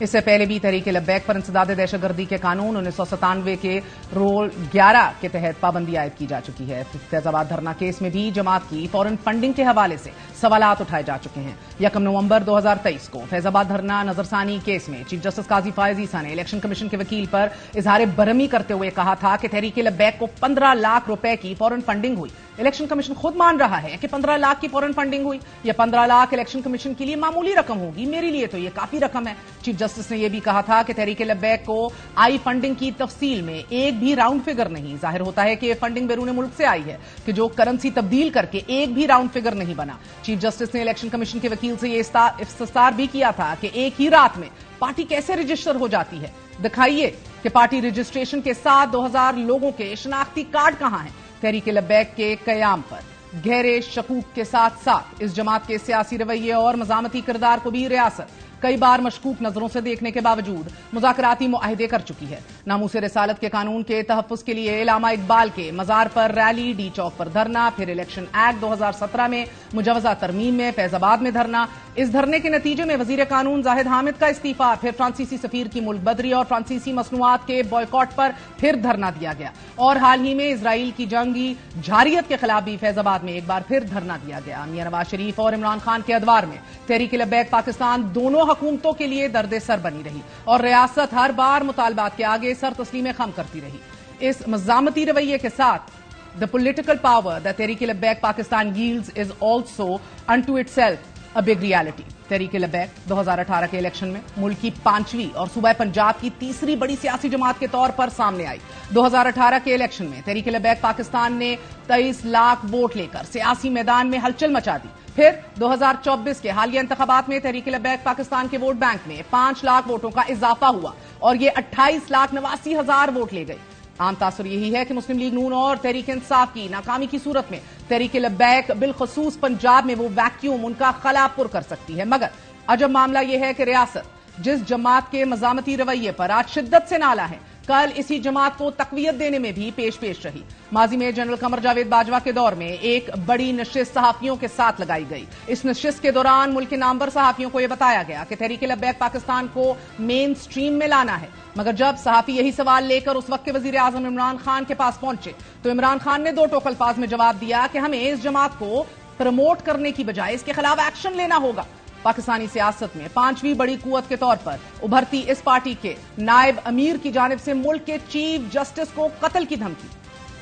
اس سے پہلے بھی تحریک لبیک پر انسداد دہشت گردی کے قانون 1997 کے رول 11 کے تحت پابندی عائد کی جا چکی ہے۔ فیض آباد دھرنا کیس میں بھی جماعت کی فورن فنڈنگ کے حوالے سے سوالات اٹھائے جا چکے ہیں۔ 1 نومبر 2023 کو فیض آباد دھرنا نظرثانی کیس میں چیف جسٹس قاضی فائز عیسیٰ نے الیکشن کمیشن کے وکیل پر اظہار برہمی کرتے ہوئے کہا تھا کہ تحریک لبیک کو 15 لاکھ روپے کی فورن فنڈنگ ہوئی۔ الیکشن کمیشن خود مان رہا ہے کہ 15 لاکھ کی فورن فنڈنگ ہوئی۔ یہ 15 لاکھ الیکشن کمیشن کے لیے معمولی رقم ہوگی، میرے لیے تو یہ کافی رقم ہے۔ چیف جسٹس نے یہ بھی کہا تھا کہ تحریک لبیک کو آئی فنڈنگ کی تفصیل میں ایک بھی راؤنڈ فگر نہیں۔ ظاہر ہوتا ہے کہ یہ فنڈنگ بیرون ملک سے آئی ہے کہ جو کرنسی تبدیل کر کے ایک بھی راؤنڈ فگر نہیں بنا۔ چیف جسٹس نے الیکشن کمیشن کے وکیل سے یہ استفسار بھی کیا تھا کہ ایک ہی رات میں پارٹی کیسے رجسٹر ہو جاتی ہے، دکھائیے کہ پارٹی رجسٹریشن کے ساتھ 2000 لوگوں کے شناختی کارڈ کہاں ہیں۔ تحریک لبیک کے قیام پر گہرے شکوک کے ساتھ ساتھ اس جماعت کے سیاسی رویے اور مزاحمتی کردار کو بھی ریاست کئی بار مشکوک نظروں سے دیکھنے کے باوجود مذاکراتی معاہدے کر چکی ہے۔ ناموس رسالت کے قانون کے تحفظ کے لیے علامہ اقبال کے مزار پر ریلی، ڈی چوک پر دھرنا، پھر الیکشن ایکٹ 2017 میں مجوزہ ترمیم میں فیض آباد میں دھرنا۔ اس دھرنے کے نتیجے میں وزیر قانون زاہد حامد کا استعفیٰ، پھر فرانسیسی سفیر کی ملک بدری اور فرانسیسی مصنوعات کے بائیکاٹ پر پھر دھرنا دیا گیا، اور حال ہی میں اسرائیل کی جنگی جارحیت کے خلاف بھی فیض آباد میں ایک بار پھر دھرنا دیا گیا۔ میاں نواز شریف اور عمران خان کے ادوار میں تحریک لبیک پاکستان دونوں حکومتوں کے لیے درد سر بنی رہی اور ریاست ہر بار مطالبات کے آگے سر تسلیم خم کرتی رہی۔ اس مزاحمتی رویے کے ساتھ the political power that Tehreek Labbaik Pakistan yields is also unto itself a big reality۔ Tehreek Labbaik 2018 کے الیکشن میں ملک کی 5ویں اور صوبہ پنجاب کی تیسری بڑی سیاسی جماعت کے طور پر سامنے آئی۔ 2018 کے الیکشن میں تحریک لبیک پاکستان نے 23 لاکھ ووٹ لے کر سیاسی میدان میں ہلچل مچا دی۔ پھر 2024 کے حالیہ انتخابات میں تحریک لبیک پاکستان کے ووٹ بینک میں 5 لاکھ ووٹوں کا اضافہ ہوا اور یہ 28,89,000 ووٹ لے گئی۔ عام تاثر یہی ہے کہ مسلم لیگ نون اور تحریک انصاف کی ناکامی کی صورت میں تحریک لبیک بالخصوص پنجاب میں وہ ویکیوم ان کا خلا پر کر سکتی ہے، مگر عجب معاملہ یہ ہے کہ ریاست جس جماعت کے مزاحمتی رویے پر آج شدت سے نالا ہے، کل اسی جماعت کو تقویت دینے میں بھی پیش رہی۔ ماضی میں جنرل قمر جاوید باجوہ کے دور میں ایک بڑی نشست صحافیوں کے ساتھ لگائی گئی۔ اس نشست کے دوران ملک کے نامور صحافیوں کو یہ بتایا گیا کہ تحریک لبیک پاکستان کو مین سٹریم میں لانا ہے، مگر جب صحافی یہی سوال لے کر اس وقت کے وزیر اعظم عمران خان کے پاس پہنچے تو عمران خان نے 2 ٹوک الفاظ میں جواب دیا کہ ہمیں اس جماعت کو پروموٹ کرنے کی بجائے اس کے خلاف ایکشن لینا ہوگا۔ پاکستانی سیاست میں 5ویں بڑی قوت کے طور پر ابھرتی اس پارٹی کے نائب امیر کی جانب سے ملک کے چیف جسٹس کو قتل کی دھمکی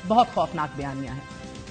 بہت خوفناک بیانیہ ہے۔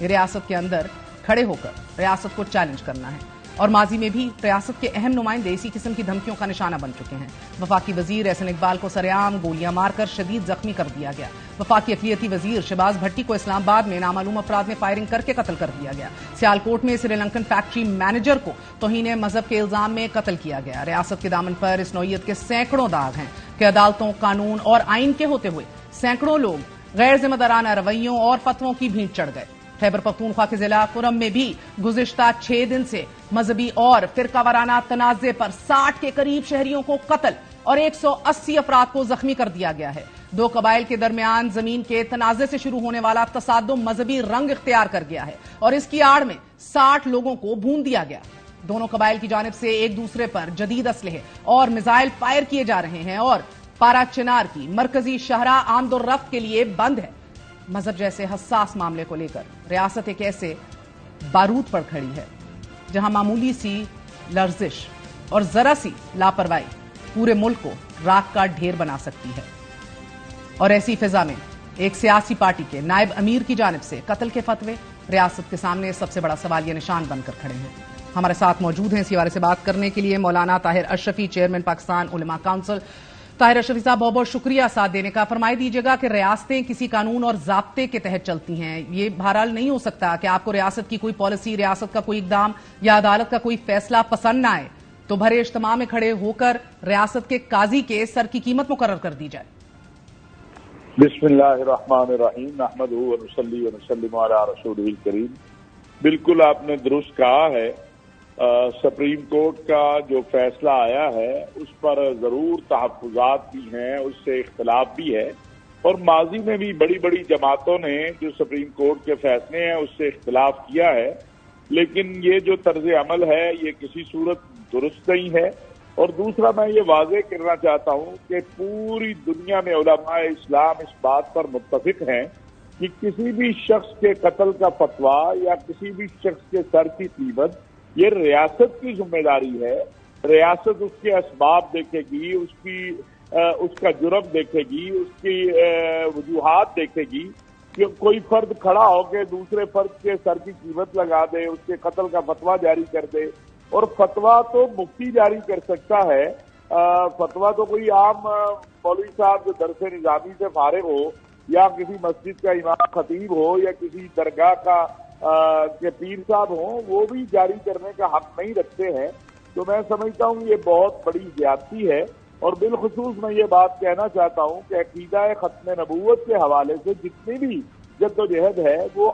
یہ ریاست کے اندر کھڑے ہو کر ریاست کو چیلنج کرنا ہے، اور ماضی میں بھی ریاست کے اہم نمائندے اسی قسم کی دھمکیوں کا نشانہ بن چکے ہیں۔ وفاقی وزیر احسن اقبال کو سرعام گولیاں مار کر شدید زخمی کر دیا گیا۔ وفاقی اقلیتی وزیر شہباز بھٹی کو اسلام آباد میں نامعلوم افراد نے فائرنگ کر کے قتل کر دیا گیا۔ سیالکوٹ میں سری لنکن فیکٹری مینیجر کو توہین مذہب کے الزام میں قتل کیا گیا۔ ریاست کے دامن پر اس نوعیت کے سینکڑوں داغ ہیں کہ عدالتوں، قانون اور آئین کے ہوتے ہوئے سینکڑوں لوگ غیر ذمہ دارانہ رویوں اور فتووں کی بھینٹ چڑھ گئے۔ خیبر پختونخوا کے ضلع کرم میں بھی گزشتہ 6 دن سے مذہبی اور فرقہ وارانہ تنازع پر 60 کے قریب شہریوں کو قتل اور 180 افراد کو زخمی کر دیا گیا ہے۔ 2 قبائل کے درمیان زمین کے تنازع سے شروع ہونے والا تصادم مذہبی رنگ اختیار کر گیا ہے اور اس کی آڑ میں 60 لوگوں کو بھون دیا گیا۔ دونوں قبائل کی جانب سے ایک دوسرے پر جدید اسلحے اور میزائل فائر کیے جا رہے ہیں اور پارا چنار کی مرکزی شاہراہ آمد و رفت کے لیے بند ہے۔ مذہب جیسے حساس معاملے کو لے کر ریاست ایک ایسے بارود پر کھڑی ہے جہاں معمولی سی لرزش اور ذرا سی لاپرواہی پورے ملک کو راکھ کا ڈھیر بنا سکتی ہے، اور ایسی فضا میں ایک سیاسی پارٹی کے نائب امیر کی جانب سے قتل کے فتوے ریاست کے سامنے سب سے بڑا سوالیہ نشان بن کر کھڑے ہیں۔ ہمارے ساتھ موجود ہیں اس حوالے سے بات کرنے کے لیے مولانا طاہر اشرفی، چیئرمین پاکستان علماء کونسل۔ طاہر اشرفی صاحب، بہت بہت شکریہ ساتھ دینے کا۔ فرمائے دیجیے گا کہ ریاستیں کسی قانون اور ضابطے کے تحت چلتی ہیں، یہ بہرحال نہیں ہو سکتا کہ آپ کو ریاست کی کوئی پالیسی، ریاست کا کوئی اقدام یا عدالت کا کوئی فیصلہ پسند نہ آئے تو بھرے اجتماع میں کھڑے ہو کر ریاست کے قاضی کے سر کی قیمت مقرر کر دی جائے۔ بسم اللہ الرحمن الرحیم، نحمدہ ونصلی ونسلم علی رسولہ الکریم۔ بالکل آپ نے درست کہا ہے، سپریم کورٹ کا جو فیصلہ آیا ہے اس پر ضرور تحفظات بھی ہیں، اس سے اختلاف بھی ہے، اور ماضی میں بھی بڑی بڑی جماعتوں نے جو سپریم کورٹ کے فیصلے ہیں اس سے اختلاف کیا ہے، لیکن یہ جو طرز عمل ہے یہ کسی صورت درست نہیں ہے۔ اور دوسرا میں یہ واضح کرنا چاہتا ہوں کہ پوری دنیا میں علماء اسلام اس بات پر متفق ہیں کہ کسی بھی شخص کے قتل کا فتویٰ یا کسی بھی شخص کے سر کی قیمت یہ ریاست کی ذمہ داری ہے. ریاست اس کے اسباب دیکھے گی، اس کا جرم دیکھے گی، اس کی وجوہات دیکھے گی. کہ کوئی فرد کھڑا ہو کے دوسرے فرد کے سر کی قیمت لگا دے، اس کے قتل کا فتویٰ جاری کر دے. اور فتویٰ تو مفتی جاری کر سکتا ہے، فتویٰ تو کوئی عام مولوی صاحب جو درس نظامی سے فارغ ہو یا کسی مسجد کا امام خطیب ہو یا کسی درگاہ کا کے پیر صاحب ہوں، وہ بھی جاری کرنے کا حق نہیں رکھتے ہیں. تو میں سمجھتا ہوں یہ بہت بڑی زیادتی ہے. اور بالخصوص میں یہ بات کہنا چاہتا ہوں کہ عقیدہ ختم نبوت کے حوالے سے جتنی بھی جدوجہد ہے وہ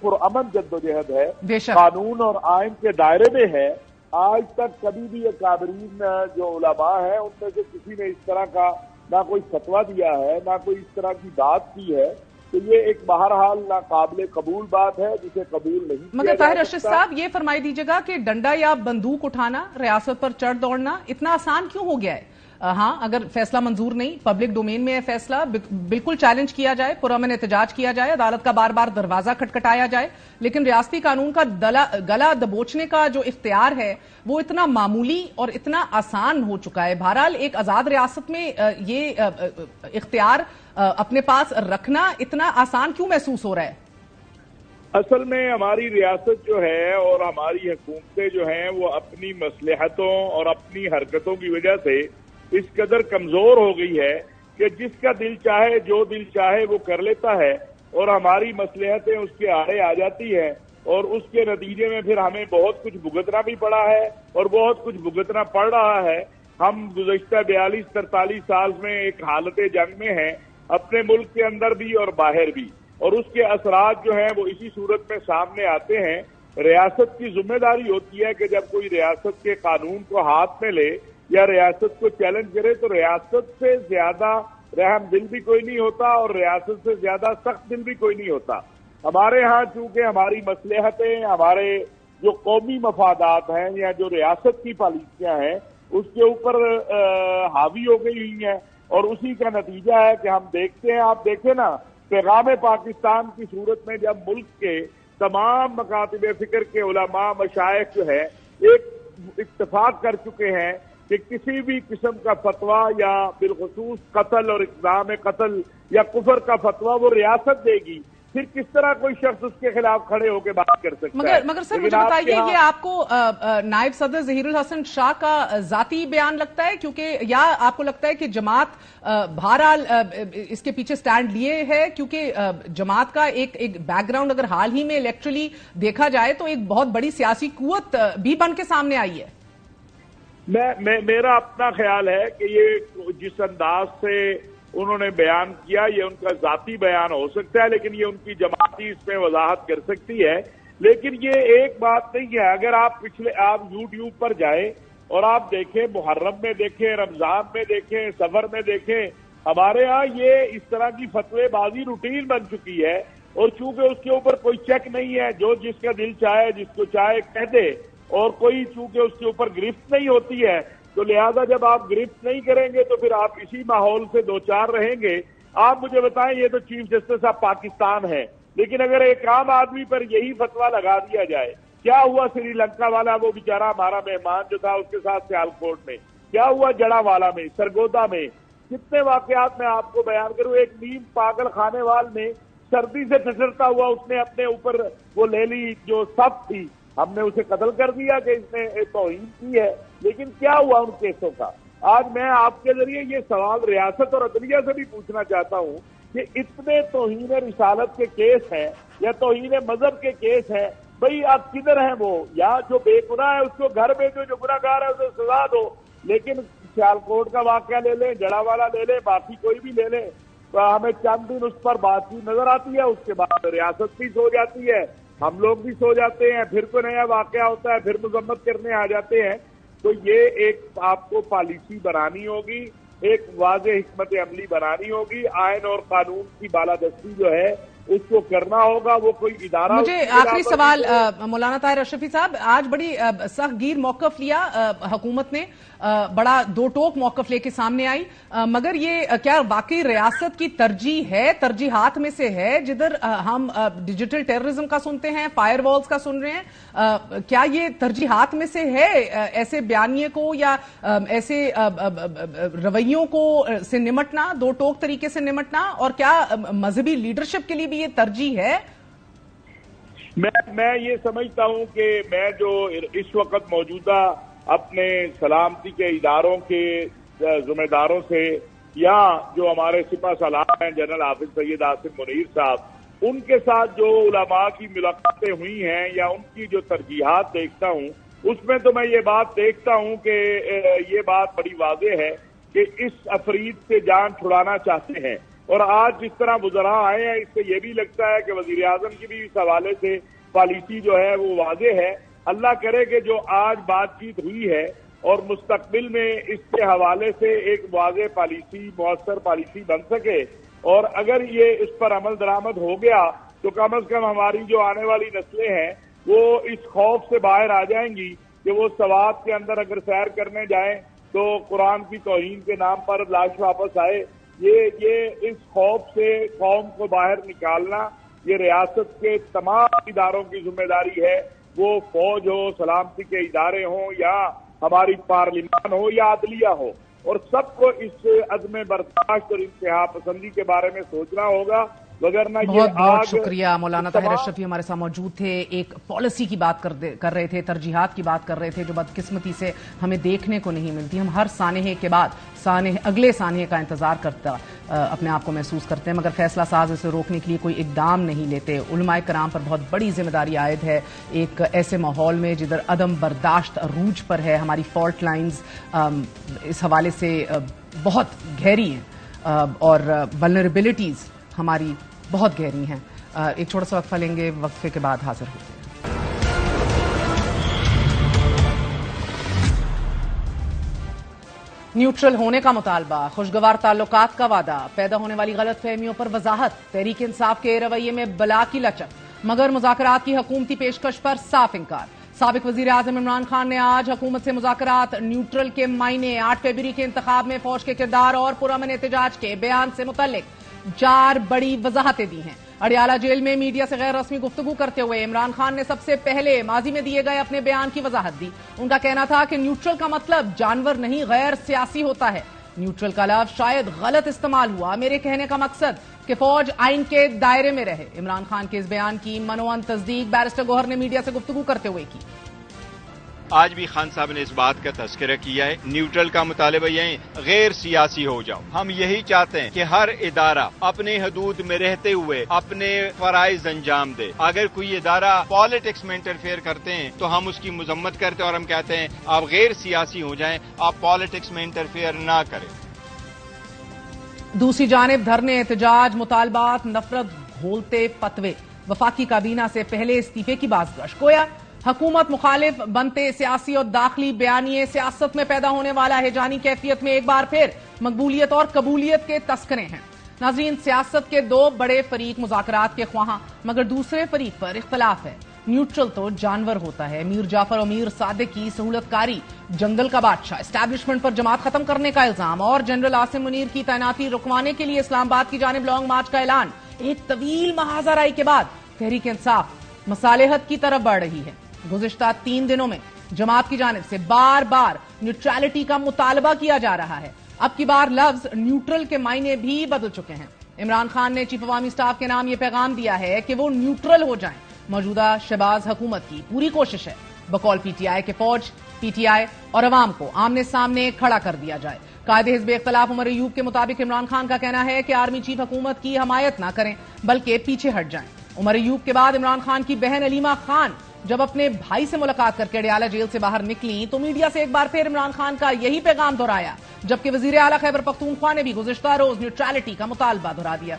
پرامن جدوجہد ہے، قانون اور آئین کے دائرے میں ہے. آج تک کبھی بھی اکابرین جو علماء ہیں ان میں سے کسی نے اس طرح کا نہ کوئی فتویٰ دیا ہے، نہ کوئی اس طرح کی بات کی ہے. تو یہ ایک بہرحال ناقابل قبول بات ہے جسے قبول نہیں کیا مگر طاہر رشید صاحب یہ فرمائی دیجیے گا کہ ڈنڈا یا بندوق اٹھانا، ریاست پر چڑھ دوڑنا اتنا آسان کیوں ہو گیا ہے؟ ہاں، اگر فیصلہ منظور نہیں، پبلک ڈومین میں ہے فیصلہ، بالکل چیلنج کیا جائے، پرامن احتجاج کیا جائے، عدالت کا بار بار دروازہ کھٹکھٹایا جائے، لیکن ریاستی قانون کا گلا دبوچنے کا جو اختیار ہے وہ اتنا معمولی اور اتنا آسان ہو چکا ہے. بہرحال ایک آزاد ریاست میں یہ اختیار اپنے پاس رکھنا اتنا آسان کیوں محسوس ہو رہا ہے؟ اصل میں ہماری ریاست جو ہے اور ہماری حکومتیں جو ہیں وہ اپنی مصلحتوں اور اپنی حرکتوں کی وجہ سے اس قدر کمزور ہو گئی ہے کہ جس کا دل چاہے جو دل چاہے وہ کر لیتا ہے، اور ہماری مصلحتیں اس کے آڑے آ جاتی ہیں، اور اس کے نتیجے میں پھر ہمیں بہت کچھ بھگتنا بھی پڑا ہے اور بہت کچھ بھگتنا پڑ رہا ہے. ہم گزشتہ 42-43 سال میں ایک حالت جنگ میں ہیں، اپنے ملک کے اندر بھی اور باہر بھی، اور اس کے اثرات جو ہیں وہ اسی صورت میں سامنے آتے ہیں. ریاست کی ذمہ داری ہوتی ہے کہ جب کوئی ریاست کے قانون کو ہاتھ میں لے یا ریاست کو چیلنج کرے تو ریاست سے زیادہ رحم دل بھی کوئی نہیں ہوتا اور ریاست سے زیادہ سخت دل بھی کوئی نہیں ہوتا. ہمارے ہاں چونکہ ہماری مصلحتیں، ہمارے جو قومی مفادات ہیں یا جو ریاست کی پالیسیاں ہیں اس کے اوپر حاوی ہو گئی ہوئی ہیں، اور اسی کا نتیجہ ہے کہ ہم دیکھتے ہیں، آپ دیکھیں نا، پیغام پاکستان کی صورت میں جب ملک کے تمام مکاتب فکر کے علماء مشائخ جو ہے ایک اتفاق کر چکے ہیں کہ کسی بھی قسم کا فتویٰ یا بالخصوص قتل اور اقدام قتل یا کفر کا فتویٰ وہ ریاست دے گی، پھر کس طرح کوئی شخص اس کے خلاف کھڑے ہو کے بات کر سکتا ہے؟ مگر سر مجھے بتائیے، یہ آپ کو نائب صدر ظہیر الحسن شاہ کا ذاتی بیان لگتا ہے کیونکہ، یا آپ کو لگتا ہے کہ جماعت بہرحال اس کے پیچھے سٹینڈ لیے ہے کیونکہ جماعت کا ایک بیک گراؤنڈ اگر حال ہی میں الیکٹرلی دیکھا جائے تو ایک بہت بڑی سیاسی قوت بھی بن کے سامنے آئی ہے؟ میرا اپنا خیال ہے کہ یہ جس انداز سے انہوں نے بیان کیا یہ ان کا ذاتی بیان ہو سکتا ہے، لیکن یہ ان کی جماعتی اس میں وضاحت کر سکتی ہے. لیکن یہ ایک بات نہیں ہے، اگر آپ یوٹیوب پر جائیں اور آپ دیکھیں، محرم میں دیکھیں، رمضان میں دیکھیں، سفر میں دیکھیں، ہمارے ہاں یہ اس طرح کی فتوی بازی روٹین بن چکی ہے. اور چونکہ اس کے اوپر کوئی چیک نہیں ہے، جو جس کا دل چاہے جس کو چاہے کہہ دے، اور کوئی چونکہ اس کے اوپر گرفت نہیں ہوتی ہے، تو لہذا جب آپ گرفت نہیں کریں گے تو پھر آپ اسی ماحول سے دوچار رہیں گے. آپ مجھے بتائیں، یہ تو چیف جسٹس آف پاکستان ہے، لیکن اگر ایک عام آدمی پر یہی فتویٰ لگا دیا جائے، کیا ہوا سری لنکا والا وہ بیچارہ ہمارا مہمان جو تھا اس کے ساتھ سیال کوٹ میں، کیا ہوا جڑا والا میں، سرگودا میں، کتنے واقعات میں آپ کو بیان کروں. ایک نیم پاگل خانے وال نے سردی سے ٹھٹرتا ہوا اس نے اپنے اوپر وہ لے لی جو سب تھی، ہم نے اسے قتل کر دیا کہ اس نے توہین کی ہے. لیکن کیا ہوا ان کیسوں کا؟ آج میں آپ کے ذریعے یہ سوال ریاست اور عدلیہ سے بھی پوچھنا چاہتا ہوں کہ اتنے توہین رسالت کے کیس ہیں یا توہین مذہب کے کیس ہیں، بھئی آپ کدھر ہیں وہ؟ یا جو بے گناہ ہے اس کو گھر بھیجو، جو گناہ گار ہے اسے سزا دو. لیکن سیال کوٹ کا واقعہ لے لیں، جڑا والا لے لیں، باقی کوئی بھی لے لیں، تو ہمیں چند دن اس پر بات چیت نظر آتی ہے، اس کے بعد ریاست بھی سو جاتی ہے، ہم لوگ بھی سو جاتے ہیں، پھر کوئی نیا واقعہ ہوتا ہے، پھر مذمت کرنے آ جاتے ہیں. تو یہ ایک آپ کو پالیسی بنانی ہوگی، ایک واضح حکمت عملی بنانی ہوگی. آئین اور قانون کی بالادستی جو ہے اس کو کرنا ہوگا, وہ کوئی ادارہ. مجھے آخری سوال مولانا طاہر اشرفی صاحب, آج بڑی سخت گیر موقف لیا حکومت نے, بڑا دو ٹوک موقف لے کے سامنے آئی, مگر یہ کیا واقعی ریاست کی ترجیح ہے, ترجیحات میں سے ہے, جدھر ہم ڈیجیٹل ٹیررزم کا سنتے ہیں, فائر والز کا سن رہے ہیں, کیا یہ ترجیحات میں سے ہے ایسے بیانیے کو یا ایسے رویوں کو سے نمٹنا, دو ٹوک طریقے سے نمٹنا, اور کیا مذہبی لیڈرشپ کے لیے بھی یہ ترجیح ہے؟ میں یہ سمجھتا ہوں کہ میں جو اس وقت موجودہ اپنے سلامتی کے اداروں کے ذمہ داروں سے یا جو ہمارے سپہ سالار ہیں جنرل حافظ سید عاصم منیر صاحب, ان کے ساتھ جو علماء کی ملاقاتیں ہوئی ہیں یا ان کی جو ترجیحات دیکھتا ہوں, اس میں تو میں یہ بات دیکھتا ہوں کہ یہ بات بڑی واضح ہے کہ اس افرید سے جان چھڑانا چاہتے ہیں. اور آج جس طرح وزراء آئے ہیں, اس سے یہ بھی لگتا ہے کہ وزیر اعظم کی بھی اس حوالے سے پالیسی جو ہے وہ واضح ہے. اللہ کرے کہ جو آج بات چیت ہوئی ہے اور مستقبل میں اس کے حوالے سے ایک واضح پالیسی, مؤثر پالیسی بن سکے, اور اگر یہ اس پر عمل درآمد ہو گیا تو کم از کم ہماری جو آنے والی نسلیں ہیں وہ اس خوف سے باہر آ جائیں گی کہ وہ سوات کے اندر اگر سیر کرنے جائیں تو قرآن کی توہین کے نام پر لاش واپس آئے. یہ اس خوف سے قوم کو باہر نکالنا یہ ریاست کے تمام اداروں کی ذمہ داری ہے, وہ فوج ہو, سلامتی کے ادارے ہوں, یا ہماری پارلیمان ہو یا عدلیہ ہو, اور سب کو اس عدم برداشت اور انتہا پسندی کے بارے میں سوچنا ہوگا, وگرنہ بہت بہت شکریہ. مولانا طاہر اشرفی ہمارے ساتھ موجود تھے, ایک پالیسی کی بات کر رہے تھے, ترجیحات کی بات کر رہے تھے جو بدقسمتی سے ہمیں دیکھنے کو نہیں ملتی. ہم ہر سانحے کے بعد اگلے سانحے کا انتظار کرتا اپنے آپ کو محسوس کرتے ہیں, مگر فیصلہ ساز اسے روکنے کے لیے کوئی اقدام نہیں لیتے. علماء کرام پر بہت بڑی ذمہ داری عائد ہے ایک ایسے ماحول میں جدھر عدم برداشت عروج پر ہے. ہماری فالٹ لائنز اس حوالے سے بہت گہری ہیں اور ولنریبلٹیز ہماری بہت گہری ہیں. ایک چھوٹا سا وقفہ لیں گے, وقفے کے بعد حاضر ہوتے ہیں. نیوٹرل ہونے کا مطالبہ, خوشگوار تعلقات کا وعدہ, پیدا ہونے والی غلط فہمیوں پر وضاحت, تحریک انصاف کے رویے میں بلا کی لچک, مگر مذاکرات کی حکومتی پیشکش پر صاف انکار. سابق وزیر اعظم عمران خان نے آج حکومت سے مذاکرات, نیوٹرل کے معنی, 8 فروری کے انتخاب میں فوج کے کردار اور پرامن احتجاج کے بیان سے متعلق 4 بڑی وضاحتیں دی ہیں. اڈیالہ جیل میں میڈیا سے غیر رسمی گفتگو کرتے ہوئے عمران خان نے سب سے پہلے ماضی میں دیے گئے اپنے بیان کی وضاحت دی. ان کا کہنا تھا کہ نیوٹرل کا مطلب جانور نہیں غیر سیاسی ہوتا ہے. نیوٹرل کا لفظ شاید غلط استعمال ہوا, میرے کہنے کا مقصد کہ فوج آئین کے دائرے میں رہے. عمران خان کے اس بیان کی منوان تصدیق بیرسٹر گوہر نے میڈیا سے گفتگو کرتے ہوئے کی. آج بھی خان صاحب نے اس بات کا تذکرہ کیا ہے, نیوٹرل کا مطالبہ یہی غیر سیاسی ہو جاؤ. ہم یہی چاہتے ہیں کہ ہر ادارہ اپنے حدود میں رہتے ہوئے اپنے فرائض انجام دے. اگر کوئی ادارہ پالیٹکس میں انٹرفیئر کرتے ہیں تو ہم اس کی مذمت کرتے ہیں اور ہم کہتے ہیں آپ غیر سیاسی ہو جائیں, آپ پالیٹکس میں انٹرفیئر نہ کریں. دوسری جانب دھرنے, احتجاج, مطالبات, نفرت گھولتے فتوے, وفاقی کابینہ سے پہلے استعفے کی بازگشت. گویا حکومت مخالف بنتے سیاسی اور داخلی بیانیے سیاست میں پیدا ہونے والا ہیجانی کیفیت میں ایک بار پھر مقبولیت اور قبولیت کے تذکرے ہیں. ناظرین, سیاست کے 2 بڑے فریق مذاکرات کے خواہاں, مگر دوسرے فریق پر اختلاف ہے. نیوٹرل تو جانور ہوتا ہے. میر جعفر اور میر صادق کی سہولت کاری, جنگل کا بادشاہ, اسٹیبلشمنٹ پر جماعت ختم کرنے کا الزام اور جنرل عاصم منیر کی تعیناتی رکوانے کے لیے اسلام آباد کی جانب لانگ مارچ کا اعلان. ایک طویل محاذ آرائی کے بعد تحریک انصاف مصالحت کی طرف بڑھ رہی ہے. گزشتہ 3 دنوں میں جماعت کی جانب سے بار بار نیوٹرالٹی کا مطالبہ کیا جا رہا ہے. اب کی بار لفظ نیوٹرل کے معنی بھی بدل چکے ہیں. عمران خان نے چیف عوامی اسٹاف کے نام یہ پیغام دیا ہے کہ وہ نیوٹرل ہو جائیں. موجودہ شہباز حکومت کی پوری کوشش ہے بقول پی ٹی آئی کے فوج, پی ٹی آئی اور عوام کو آمنے سامنے کھڑا کر دیا جائے. قائد حزب اختلاف عمر ایوب کے مطابق عمران خان کا کہنا ہے کہ آرمی چیف حکومت کی حمایت نہ کریں بلکہ پیچھے ہٹ جائیں. عمر ایوب کے بعد عمران خان کی بہن علیمہ خان جب اپنے بھائی سے ملاقات کر کے اڈیالہ جیل سے باہر نکلی تو میڈیا سے ایک بار پھر عمران خان کا یہی پیغام دہرایا, جبکہ وزیر اعلیٰ خیبر پختونخوا نے بھی گزشتہ روز نیوٹرالٹی کا مطالبہ دہرا دیا.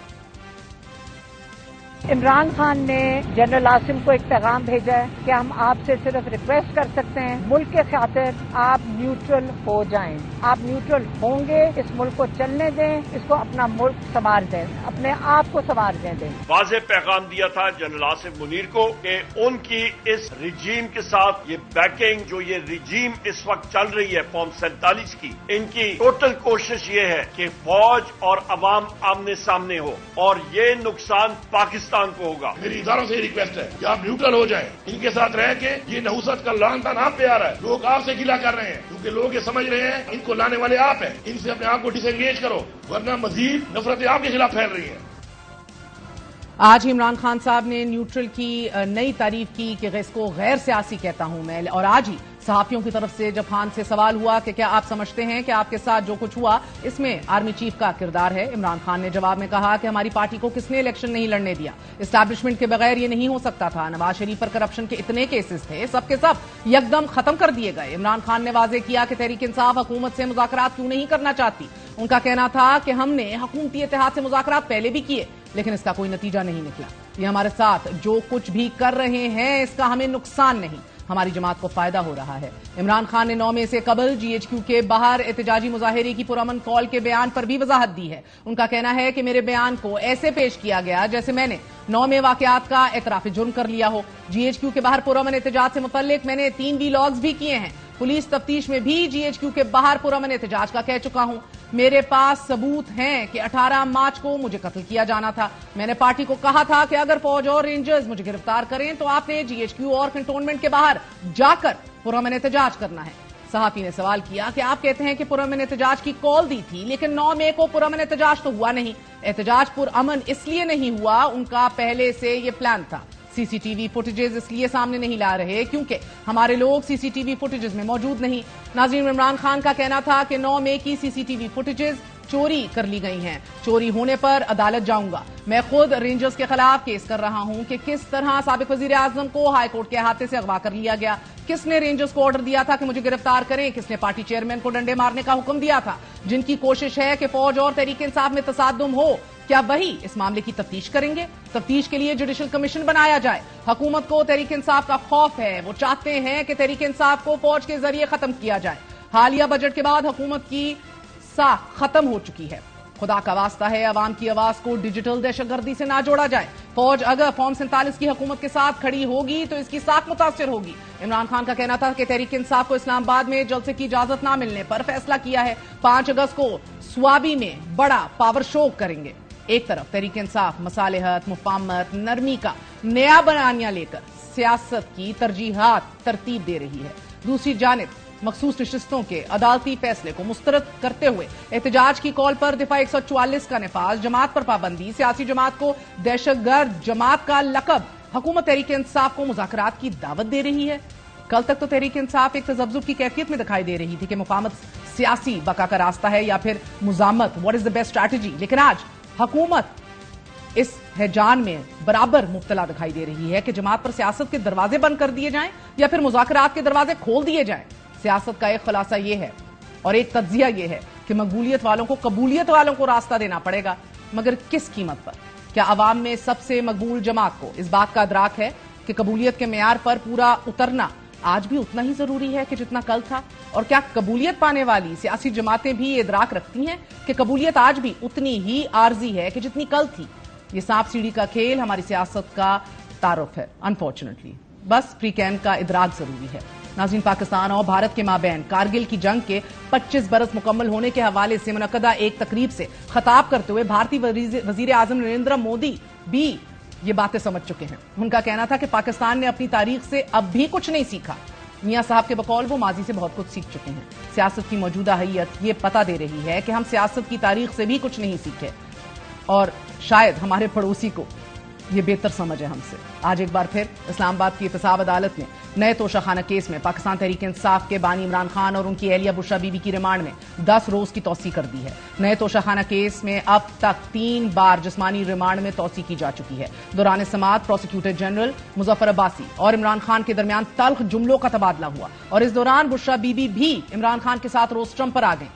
عمران خان نے جنرل عاصم کو ایک پیغام بھیجا ہے کہ ہم آپ سے صرف ریکویسٹ کر سکتے ہیں ملک کے خاطر آپ نیوٹرل ہو جائیں. آپ نیوٹرل ہوں گے, اس ملک کو چلنے دیں, اس کو اپنا ملک سنوار دیں, اپنے آپ کو سنوارنے دیں. واضح پیغام دیا تھا جنرل آصف منیر کو کہ ان کی اس رجیم کے ساتھ یہ بیکنگ جو یہ رجیم اس وقت چل رہی ہے فارم 47 کی, ان کی ٹوٹل کوشش یہ ہے کہ فوج اور عوام آمنے سامنے ہو اور یہ نقصان پاکستان کو ہوگا. میری اداروں سے ریکویسٹ ہے کہ آپ نیوٹرل ہو جائیں, ان کے ساتھ رہ کے یہ نحوست کا لان تان آپ پہ آ رہا ہے, لوگ آپ سے گلہ کر رہے ہیں کیونکہ لوگ یہ سمجھ رہے ہیں ان کو لانے والے آپ ہیں, ان سے اپنے آپ کو ڈس انگیج کرو ورنہ مزید نفرتیں آپ کے خلاف پھیل رہی ہیں. آج ہی عمران خان صاحب نے نیوٹرل کی نئی تعریف کی کہ اس کو غیر سیاسی کہتا ہوں میں, اور آج ہی صحافیوں کی طرف سے جب خان سے سوال ہوا کہ کیا آپ سمجھتے ہیں کہ آپ کے ساتھ جو کچھ ہوا اس میں آرمی چیف کا کردار ہے, عمران خان نے جواب میں کہا کہ ہماری پارٹی کو کس نے الیکشن نہیں لڑنے دیا, اسٹیبلشمنٹ کے بغیر یہ نہیں ہو سکتا تھا, نواز شریف پر کرپشن کے اتنے کیسز تھے سب کے سب یکدم ختم کر دیے گئے. عمران خان نے واضح کیا کہ تحریک انصاف حکومت سے مذاکرات کیوں نہیں کرنا چاہتی. ان کا کہنا تھا کہ ہم نے حکومتی اتحاد سے مذاکرات پہلے بھی کیے لیکن اس کا کوئی نتیجہ نہیں نکلا. یہ ہمارے ساتھ جو کچھ بھی کر رہے ہیں اس کا ہمیں نقصان نہیں, ہماری جماعت کو فائدہ ہو رہا ہے. عمران خان نے 9 مئی سے قبل جی ایچ کیو کے باہر احتجاجی مظاہرے کی پرامن کال کے بیان پر بھی وضاحت دی ہے. ان کا کہنا ہے کہ میرے بیان کو ایسے پیش کیا گیا جیسے میں نے 9 مئی واقعات کا اعتراف جرم کر لیا ہو. جی ایچ کیو کے باہر پرامن احتجاج سے متعلق میں نے 3 ویلاگز بھی کیے ہیں. پولیس تفتیش میں بھی جی ایچ کیو کے باہر پرامن احتجاج کا کہہ چکا ہوں. میرے پاس ثبوت ہیں کہ 18 مارچ کو مجھے قتل کیا جانا تھا. میں نے پارٹی کو کہا تھا کہ اگر فوج اور رینجرز مجھے گرفتار کریں تو آپ نے جی ایچ کیو اور کنٹونمنٹ کے باہر جا کر پرامن احتجاج کرنا ہے. صحافی نے سوال کیا کہ آپ کہتے ہیں کہ پرامن احتجاج کی کال دی تھی لیکن 9 مئی کو پرامن احتجاج تو ہوا نہیں. احتجاج پرامن اس لیے نہیں ہوا, ان کا پہلے سے یہ پلان تھا. سی سی ٹی وی فوٹیجز اس لیے سامنے نہیں لا رہے کیونکہ ہمارے لوگ سی سی ٹی وی فوٹیجز میں موجود نہیں. ناظرین, عمران خان کا کہنا تھا کہ 9 مئی کی سی سی ٹی وی فوٹیجز چوری کر لی گئی ہیں, چوری ہونے پر عدالت جاؤں گا. میں خود رینجرز کے خلاف کیس کر رہا ہوں کہ کس طرح سابق وزیر اعظم کو ہائی کورٹ کے احاطے سے اغوا کر لیا گیا, کس نے رینجرز کو آرڈر دیا تھا کہ مجھے گرفتار کریں, کس نے پارٹی چیئرمین کو ڈنڈے مارنے کا حکم دیا تھا. جن کی کوشش ہے کہ فوج اور تحریک انصاف میں تصادم ہو, کیا وہی اس معاملے کی تفتیش کریں گے؟ تفتیش کے لیے جوڈیشل کمیشن بنایا جائے. حکومت کو تحریک انصاف کا خوف ہے, وہ چاہتے ہیں کہ تحریک انصاف کو فوج کے ذریعے ختم کیا جائے. حالیہ بجٹ کے بعد حکومت کی ساکھ ختم ہو چکی ہے. خدا کا واسطہ ہے عوام کی آواز کو ڈیجیٹل دہشت گردی سے نہ جوڑا جائے. فوج اگر فارم 47 کی حکومت کے ساتھ کھڑی ہوگی تو اس کی ساکھ متاثر ہوگی. عمران خان کا کہنا تھا کہ تحریک انصاف کو اسلام آباد میں جلسے کی اجازت نہ ملنے پر فیصلہ کیا ہے. 5 اگست کو سوابی میں بڑا پاور شو کریں گے. ایک طرف تحریک انصاف مصالحت, مفاہمت, نرمی کا نیا بیانیہ لے کر سیاست کی ترجیحات ترتیب دے رہی ہے, دوسری جانب مخصوص نشستوں کے عدالتی فیصلے کو مسترد کرتے ہوئے احتجاج کی کال پر دفاع 144 کا نفاذ, جماعت پر پابندی, سیاسی جماعت کو دہشت گرد جماعت کا لقب, حکومت تحریک انصاف کو مذاکرات کی دعوت دے رہی ہے. کل تک تو تحریک انصاف ایک تذبذب کی کیفیت میں دکھائی دے رہی تھی کہ مفاہمت سیاسی بقا کا راستہ ہے یا پھر مزاحمت, what is the best strategy. لیکن آج حکومت اس ہیجان میں برابر مبتلا دکھائی دے رہی ہے کہ جماعت پر سیاست کے دروازے بند کر دیے جائیں یا پھر مذاکرات کے دروازے کھول دیے جائیں. سیاست کا ایک خلاصہ یہ ہے اور ایک تجزیہ یہ ہے کہ مقبولیت والوں کو قبولیت والوں کو راستہ دینا پڑے گا, مگر کس قیمت پر؟ کیا عوام میں سب سے مقبول جماعت کو اس بات کا ادراک ہے کہ قبولیت کے معیار پر پورا اترنا آج بھی اتنا ہی ضروری ہے کہ جتنا کل تھا؟ اور کیا قبولیت پانے والی سیاسی جماعتیں بھی یہ ادراک رکھتی ہیں کہ قبولیت آج بھی اتنی ہی عارضی ہے کہ جتنی کل تھی؟ یہ سانپ سیڑھی کا کھیل ہماری سیاست کا تعارف ہے. انفارچونیٹلی بس پری کیمپ کا ادراک ضروری ہے. ناظرین, پاکستان اور بھارت کے مابین کارگل کی جنگ کے 25 برس مکمل ہونے کے حوالے سے منعقدہ ایک تقریب سے خطاب کرتے ہوئے بھارتی وزیر اعظم نریندر مودی بھی یہ باتیں سمجھ چکے ہیں. ان کا کہنا تھا کہ پاکستان نے اپنی تاریخ سے اب بھی کچھ نہیں سیکھا. میاں صاحب کے بقول وہ ماضی سے بہت کچھ سیکھ چکے ہیں. سیاست کی موجودہ حیت یہ پتہ دے رہی ہے کہ ہم سیاست کی تاریخ سے بھی کچھ نہیں سیکھے اور شاید ہمارے پڑوسی کو یہ بہتر سمجھ ہے ہم سے. آج ایک بار پھر اسلام آباد کی احتساب عدالت نے نئے توشہ خانہ کیس میں پاکستان تحریک انصاف کے بانی عمران خان اور ان کی اہلیہ بشرا بی بی کی ریمانڈ میں 10 روز کی توسیع کر دی ہے. نئے توشہ خانہ کیس میں اب تک 3 بار جسمانی ریمانڈ میں توسیع کی جا چکی ہے. دوران سماعت پروسیکیوٹر جنرل مظفر عباسی اور عمران خان کے درمیان تلخ جملوں کا تبادلہ ہوا اور اس دوران بشرا بی بی بھی عمران خان کے ساتھ روسٹرم پر آ گئیں.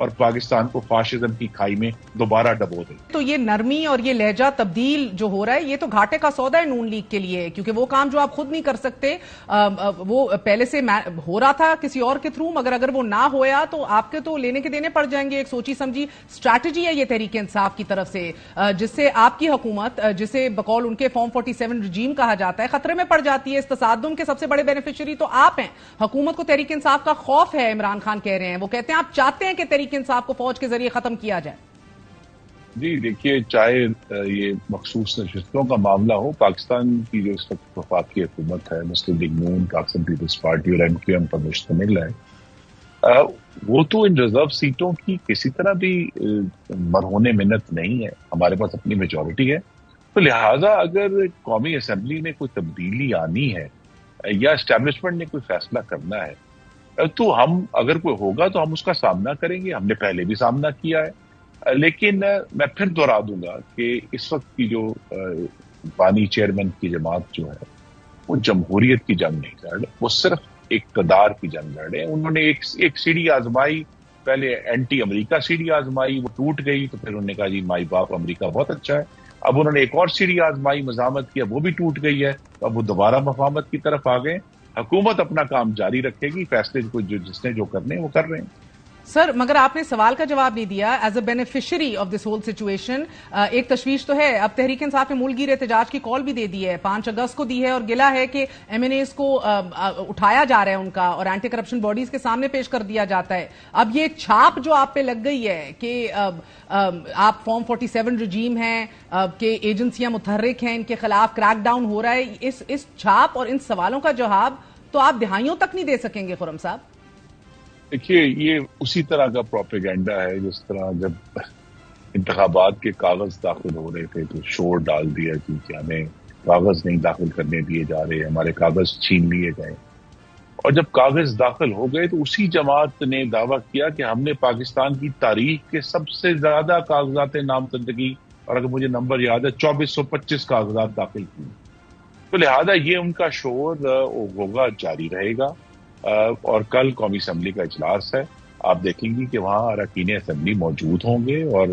اور پاکستان کو فاشزم کی کھائی میں دوبارہ ڈبو دیں. تو یہ نرمی اور یہ لہجہ تبدیل جو ہو رہا ہے یہ تو گھاٹے کا سودا ہے نون لیگ کے لیے، کیونکہ وہ کام جو آپ خود نہیں کر سکتے وہ پہلے سے ہو رہا تھا کسی اور کے تھرو، مگر اگر وہ نہ ہویا تو آپ کے تو لینے کے دینے پڑ جائیں گے. ایک سوچی سمجھی اسٹریٹجی ہے یہ تحریک انصاف کی طرف سے، جس سے آپ کی حکومت، جسے بقول ان کے فارم 47 رجیم کہا جاتا ہے، خطرے میں پڑ جاتی ہے. اس تصادم کے سب سے بڑے بینیفیشری تو آپ ہیں. حکومت کو تحریک انصاف کا خوف ہے، عمران خان کہہ رہے ہیں، وہ کہتے ہیں آپ چاہتے ہیں کہ تحریک انصاف کو فوج کے ذریعے ختم کیا جائے. جی دیکھیے، چاہے یہ مخصوص نشستوں کا معاملہ ہو، پاکستان کی جو اس وقت وفاقی حکومت ہے، مسلم لیگ نون، پاکستان پیپلز پارٹی اور MQM پر مشتمل ہے، وہ تو ان ریزرو سیٹوں کی کسی طرح بھی مرہون منت نہیں ہے. ہمارے پاس اپنی میجورٹی ہے، تو لہٰذا اگر قومی اسمبلی میں کوئی تبدیلی آنی ہے یا اسٹیبلشمنٹ نے کوئی فیصلہ کرنا ہے تو ہم اگر کوئی ہوگا تو ہم اس کا سامنا کریں گے. ہم نے پہلے بھی سامنا کیا ہے. لیکن میں پھر دوہرا دوں گا کہ اس وقت کی جو بانی چیئرمین کی جماعت جو ہے وہ جمہوریت کی جنگ نہیں لڑ رہے، وہ صرف اقتدار کی جنگ لڑ رہے ہیں. انہوں نے ایک سیڑھی آزمائی، پہلے اینٹی امریکہ سیڑھی آزمائی، وہ ٹوٹ گئی، تو پھر انہوں نے کہا جی مائی باپ امریکہ بہت اچھا ہے. اب انہوں نے ایک اور سیڑھی آزمائی، مزاحمت کی، اب وہ بھی ٹوٹ گئی ہے، تو اب وہ دوبارہ مفاہمت کی طرف آ گئے. حکومت اپنا کام جاری رکھے گی، فیصلے جس نے جو کرنے ہیں وہ کر رہے ہیں. سر مگر آپ نے سوال کا جواب نہیں دیا. As a beneficiary of this whole situation ایک تشویش تو ہے. اب تحریک انصاف نے ملک گیر احتجاج کی کال بھی دے دی ہے، 5 اگست کو دی ہے، اور گلا ہے کہ MNAs کو اٹھایا جا رہا ہے ان کا، اور اینٹی کرپشن باڈیز کے سامنے پیش کر دیا جاتا ہے. اب یہ چھاپ جو آپ پہ لگ گئی ہے کہ آپ فارم 47 رجیم ہیں، کہ ایجنسیاں متحرک ہیں، ان کے خلاف کریک ڈاؤن ہو رہا ہے، اس چھاپ اور ان سوالوں کا جواب تو آپ دہائیوں تک نہیں دے سکیں گے خرم صاحب. دیکھیے، یہ اسی طرح کا پروپیگنڈا ہے جس طرح جب انتخابات کے کاغذ داخل ہو رہے تھے تو شور ڈال دیا کہ ہمیں کاغذ نہیں داخل کرنے دیے جا رہے، ہمارے کاغذ چھین لیے گئے. اور جب کاغذ داخل ہو گئے تو اسی جماعت نے دعویٰ کیا کہ ہم نے پاکستان کی تاریخ کے سب سے زیادہ کاغذات نامزدگی، اور اگر مجھے نمبر یاد ہے 2425 کاغذات داخل کیے. تو لہذا یہ ان کا شور ہوگا، جاری رہے گا. اور کل قومی اسمبلی کا اجلاس ہے، آپ دیکھیں گی کہ وہاں اراکین اسمبلی موجود ہوں گے، اور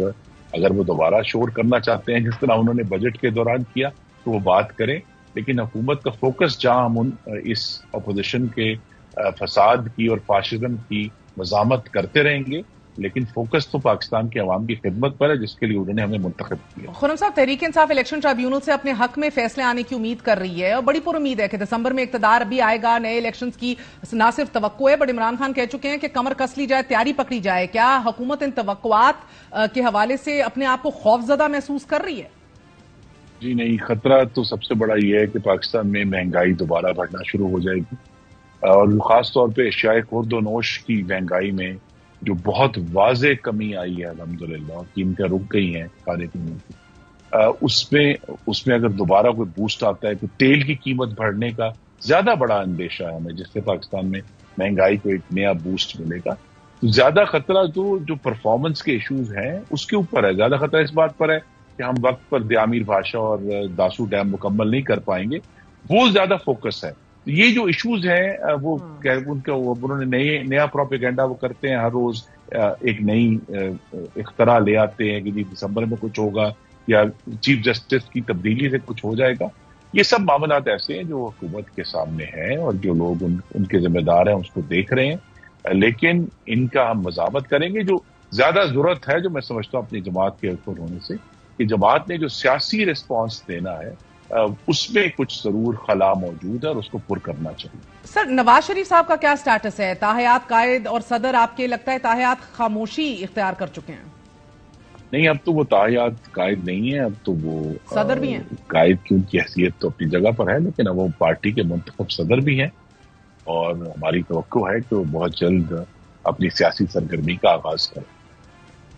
اگر وہ دوبارہ شور کرنا چاہتے ہیں جس طرح انہوں نے بجٹ کے دوران کیا تو وہ بات کریں. لیکن حکومت کا فوکس جہاں ہم اس اپوزیشن کے فساد کی اور فاشزم کی مزاحمت کرتے رہیں گے، لیکن فوکس تو پاکستان کے عوام کی خدمت پر ہے جس کے لیے انہوں نے ہمیں منتخب کیا. خرم صاحب، تحریک انصاف الیکشن ٹرائیبیونل سے اپنے حق میں فیصلے آنے کی امید کر رہی ہے، اور بڑی پر امید ہے کہ دسمبر میں اقتدار بھی آئے گا. نئے الیکشنز کی نہ صرف توقع ہے، بٹ عمران خان کہہ چکے ہیں کہ کمر کس لی جائے، تیاری پکڑی جائے. کیا حکومت ان توقعات کے حوالے سے اپنے آپ کو خوفزدہ محسوس کر رہی ہے؟ جی نہیں، خطرہ تو سب سے بڑا یہ ہے کہ پاکستان میں مہنگائی دوبارہ بڑھنا شروع ہو جائے گی، اور خاص طور پہ اشیاء خورد و نوش کی مہنگائی میں جو بہت واضح کمی آئی ہے الحمدللہ، قیمتیں رک گئی ہیں کھانے پینے کی، اس میں اگر دوبارہ کوئی بوسٹ آتا ہے تو تیل کی قیمت بڑھنے کا زیادہ بڑا اندیشہ ہے ہمیں، جس سے پاکستان میں مہنگائی کو ایک نیا بوسٹ ملے گا. تو زیادہ خطرہ جو پرفارمنس کے ایشوز ہیں اس کے اوپر ہے. زیادہ خطرہ اس بات پر ہے کہ ہم وقت پر دیامیر بھاشا اور داسو ڈیم مکمل نہیں کر پائیں گے، وہ زیادہ فوکس ہے. یہ جو ایشوز ہیں وہ انہوں نے نیا پروپیگنڈا وہ کرتے ہیں، ہر روز ایک نئی اختراع لے آتے ہیں کہ جی دسمبر میں کچھ ہوگا یا چیف جسٹس کی تبدیلی سے کچھ ہو جائے گا. یہ سب معاملات ایسے ہیں جو حکومت کے سامنے ہیں اور جو لوگ ان کے ذمہ دار ہیں اس کو دیکھ رہے ہیں، لیکن ان کا ہم مزاحمت کریں گے. جو زیادہ ضرورت ہے، جو میں سمجھتا ہوں اپنی جماعت کے اوپر ہونے سے، کہ جماعت نے جو سیاسی ریسپانس دینا ہے اس میں کچھ ضرور خلا موجود ہے اور اس کو پر کرنا چاہیے. سر، نواز شریف صاحب کا کیا سٹیٹس ہے؟ تاحیات قائد اور صدر آپ کے لگتا ہے تاحیات خاموشی اختیار کر چکے ہیں؟ نہیں، اب تو وہ تاحیات قائد نہیں ہیں، اب تو وہ صدر بھی ہیں. قائد کی ان کی حیثیت تو اپنی جگہ پر ہے، لیکن اب وہ پارٹی کے منتخب صدر بھی ہیں، اور ہماری توقع ہے کہ وہ بہت جلد اپنی سیاسی سرگرمی کا آغاز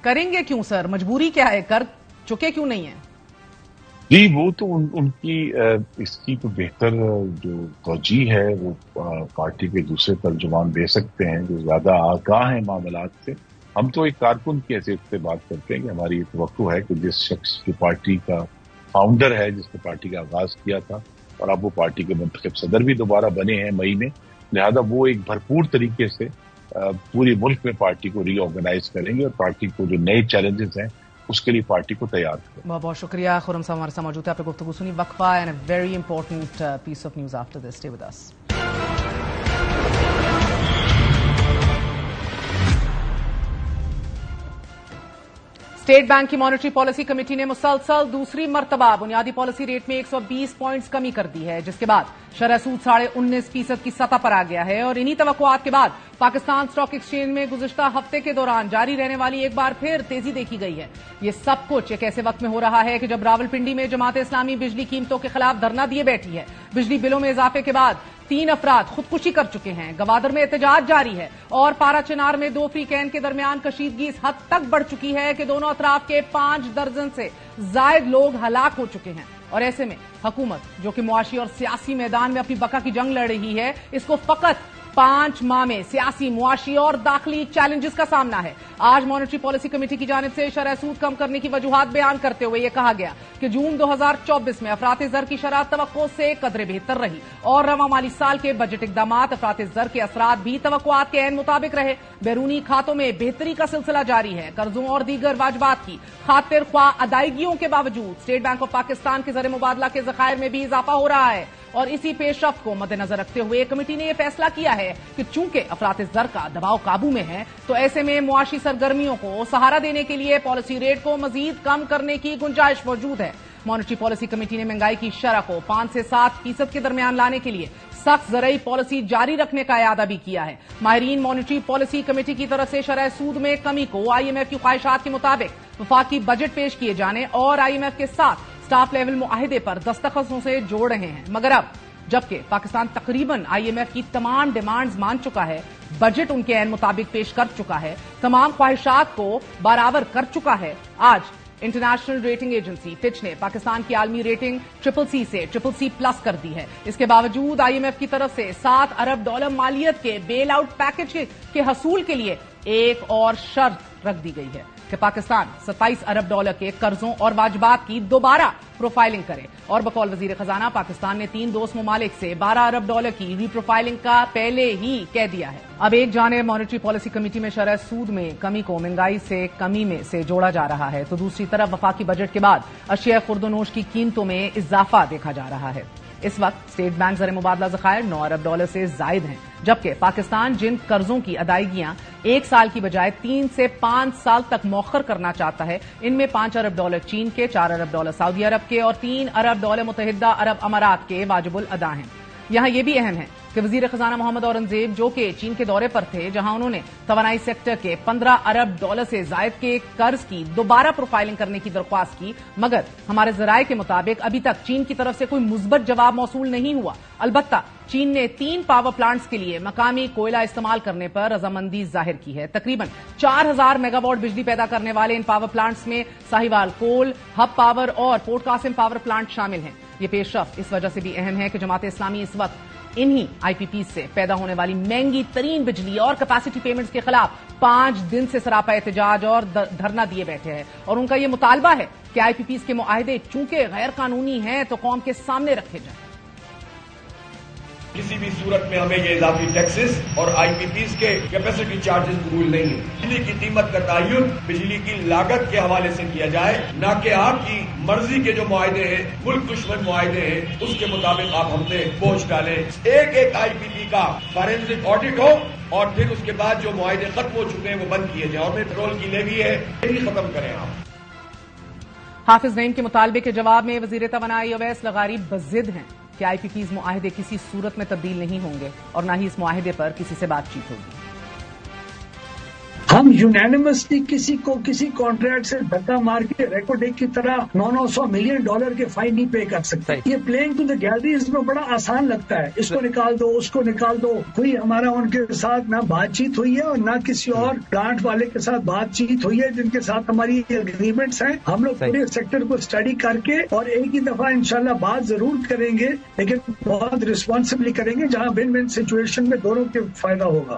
کریں گے. کیوں سر؟ مجبوری کیا ہے؟ کر چکے کیوں نہیں ہیں؟ جی وہ تو ان کی اس کی تو بہتر جو توجیہ ہے وہ پارٹی کے دوسرے ترجمان دے سکتے ہیں جو زیادہ آگاہ ہیں معاملات سے. ہم تو ایک کارکن کی حیثیت سے بات کرتے ہیں کہ ہماری یہ توقع ہے کہ جس شخص جو پارٹی کا فاؤنڈر ہے، جس نے پارٹی کا آغاز کیا تھا، اور اب وہ پارٹی کے منتخب صدر بھی دوبارہ بنے ہیں مئی میں، لہذا وہ ایک بھرپور طریقے سے پوری ملک میں پارٹی کو ری آرگنائز کریں گے اور پارٹی کو جو نئے چیلنجز ہیں اس کے لیے پارٹی کو تیار کریں. بہت بہت شکریہ. خرم صاحب ہمارے ساتھ موجود ہے. آپ نے گفتگو سنی. وقفہ and a very important piece of news after this. Stay with us. State bank کی مانیٹری پالیسی کمیٹی نے مسلسل دوسری مرتبہ بنیادی پالیسی ریٹ میں 120 پوائنٹس کمی کر دی ہے، جس کے بعد شرح سود 19.5% کی سطح پر آ گیا ہے. اور انہی توقعات کے بعد پاکستان اسٹاک ایکسچینج میں گزشتہ ہفتے کے دوران جاری رہنے والی ایک بار پھر تیزی دیکھی گئی ہے. یہ سب کچھ ایک ایسے وقت میں ہو رہا ہے کہ جب راولپنڈی میں جماعت اسلامی بجلی قیمتوں کے خلاف دھرنا دیے بیٹھی ہے. بجلی بلوں میں اضافے کے بعد 3 افراد خودکشی کر چکے ہیں. گوادر میں احتجاج جاری ہے اور پارا چنار میں 2 فریقین کے درمیان کشیدگی اس حد تک بڑھ چکی ہے کہ دونوں اطراف کے 5 درجن سے زائد لوگ ہلاک ہو چکے ہیں. اور ایسے میں حکومت جو کہ معاشی اور سیاسی میدان میں اپنی بقا کی جنگ لڑ رہی ہے، اس کو فقط 5 ماہ میں سیاسی، معاشی اور داخلی چیلنجز کا سامنا ہے. آج مانیٹری پالیسی کمیٹی کی جانب سے شرح سود کم کرنے کی وجوہات بیان کرتے ہوئے یہ کہا گیا کہ جون 2024 میں افراط زر کی شرح توقع سے قدرے بہتر رہی اور رواں مالی سال کے بجٹ اقدامات افراط زر کے اثرات بھی توقعات کے عین مطابق رہے. بیرونی کھاتوں میں بہتری کا سلسلہ جاری ہے. قرضوں اور دیگر واجبات کی خاطر خواہ ادائیگیوں کے باوجود اسٹیٹ بینک آف پاکستان کے زر مبادلہ کے ذخائر میں بھی اضافہ ہو رہا ہے. اور اسی پیش رفت کو مد نظر رکھتے ہوئے کمیٹی نے یہ فیصلہ کیا ہے کہ چونکہ افراط زر کا دباؤ قابو میں ہے، تو ایسے میں معاشی سرگرمیوں کو سہارا دینے کے لیے پالیسی ریٹ کو مزید کم کرنے کی گنجائش موجود ہے. مانیٹری پالیسی کمیٹی نے مہنگائی کی شرح کو 5 سے 7% کے درمیان لانے کے لیے سخت زرعی پالیسی جاری رکھنے کا اعادہ بھی کیا ہے. ماہرین مانیٹری پالیسی کمیٹی کی طرف سے شرح سود میں کمی کو IMF کی خواہشات کے مطابق وفاقی بجٹ پیش کیے جانے اور IMF کے ساتھ سٹاف لیول معاہدے پر دستخطوں سے جوڑ رہے ہیں. مگر اب جبکہ پاکستان تقریباً IMF کی تمام ڈیمانڈز مان چکا ہے، بجٹ ان کے عین مطابق پیش کر چکا ہے، تمام خواہشات کو برابر کر چکا ہے، آج انٹرنیشنل ریٹنگ ایجنسی فچ نے پاکستان کی عالمی ریٹنگ CCC سے CCC+ کر دی ہے. اس کے باوجود IMF کی طرف سے $7 ارب مالیت کے بیل آؤٹ پیکج کے حصول کے لیے ایک اور شرط رکھ دی گئی ہے کہ پاکستان $27 ارب کے قرضوں اور واجبات کی دوبارہ پروفائلنگ کرے. اور بقول وزیر خزانہ پاکستان نے 3 دوست ممالک سے $12 ارب کی ری پروفائلنگ کا پہلے ہی کہہ دیا ہے. اب ایک جانب مانیٹری پالیسی کمیٹی میں شرح سود میں کمی کو مہنگائی سے کمی میں سے جوڑا جا رہا ہے، تو دوسری طرف وفاقی بجٹ کے بعد اشیاء خورد و نوش کی قیمتوں میں اضافہ دیکھا جا رہا ہے. اس وقت اسٹیٹ بینک زر مبادلہ ذخائر $9 ارب سے زائد ہیں، جبکہ پاکستان جن قرضوں کی ادائیگیاں 1 سال کی بجائے 3 سے 5 سال تک مؤخر کرنا چاہتا ہے، ان میں $5 ارب چین کے، $4 ارب سعودی عرب کے اور $3 ارب متحدہ عرب امارات کے واجب الادا ہیں. یہاں یہ بھی اہم ہے کہ وزیر خزانہ محمد اورنگزیب جو کہ چین کے دورے پر تھے، جہاں انہوں نے توانائی سیکٹر کے $15 ارب سے زائد کے قرض کی دوبارہ پروفائلنگ کرنے کی درخواست کی، مگر ہمارے ذرائع کے مطابق ابھی تک چین کی طرف سے کوئی مثبت جواب موصول نہیں ہوا. البتہ چین نے 3 پاور پلانٹس کے لیے مقامی کوئلہ استعمال کرنے پر رضامندی ظاہر کی ہے. تقریباً 4000 میگا واٹ بجلی پیدا کرنے والے ان پاور پلانٹس میں ساہیوال کول، ہب پاور اور پورٹ قاسم پاور پلانٹ شامل ہیں. یہ پیش رفت اس وجہ سے بھی اہم ہے کہ جماعت اسلامی اس وقت انہی IPPs سے پیدا ہونے والی مہنگی ترین بجلی اور کیپیسٹی پیمنٹس کے خلاف 5 دن سے سراپا احتجاج اور دھرنا دیے بیٹھے ہیں. اور ان کا یہ مطالبہ ہے کہ IPPs کے معاہدے چونکہ غیر قانونی ہیں تو قوم کے سامنے رکھے جائیں. کسی بھی صورت میں ہمیں یہ اضافی ٹیکسز اور IPPs کے کیپیسٹی چارجز قبول نہیں ہیں. بجلی کی قیمت کا تعین بجلی کی لاگت کے حوالے سے کیا جائے، نہ کہ آپ کی مرضی کے جو معاہدے ہیں، ملک دشمن معاہدے ہیں، اس کے مطابق آپ ہم پہ بوجھ ڈالیں. ایک IPP کا فارینسک آڈٹ ہو اور پھر اس کے بعد جو معاہدے ختم ہو چکے ہیں وہ بند کیے جائیں. اور پیٹرول کی لیوی ہے یہ بھی ختم کریں آپ. حافظ نعیم کے مطالبے کے جواب میں وزیر توانائی اویس لغاری بضد ہیں کہ IPPs معاہدے کسی صورت میں تبدیل نہیں ہوں گے اور نہ ہی اس معاہدے پر کسی سے بات چیت ہوگی. ہم یونینیمسلی کسی کانٹریکٹ سے دھکا مار کے ریکارڈ ایک کی طرح $900 ملین کے فائن نہیں پے کر سکتے. یہ پلینگ ٹو دا گیلریز میں بڑا آسان لگتا ہے، اس کو نکال دو، اس کو نکال دو. کوئی ہمارا ان کے ساتھ نہ بات چیت ہوئی ہے اور نہ کسی اور پلانٹ والے کے ساتھ بات چیت ہوئی ہے جن کے ساتھ ہماری اگریمنٹس ہیں. ہم لوگ پورے سیکٹر کو اسٹڈی کر کے اور ایک ہی دفعہ انشاءاللہ بات ضرور کریں گے، لیکن بہت ریسپانسبلی کریں گے جہاں ون ون سچویشن میں دونوں کے فائدہ ہوگا.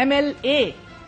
MLA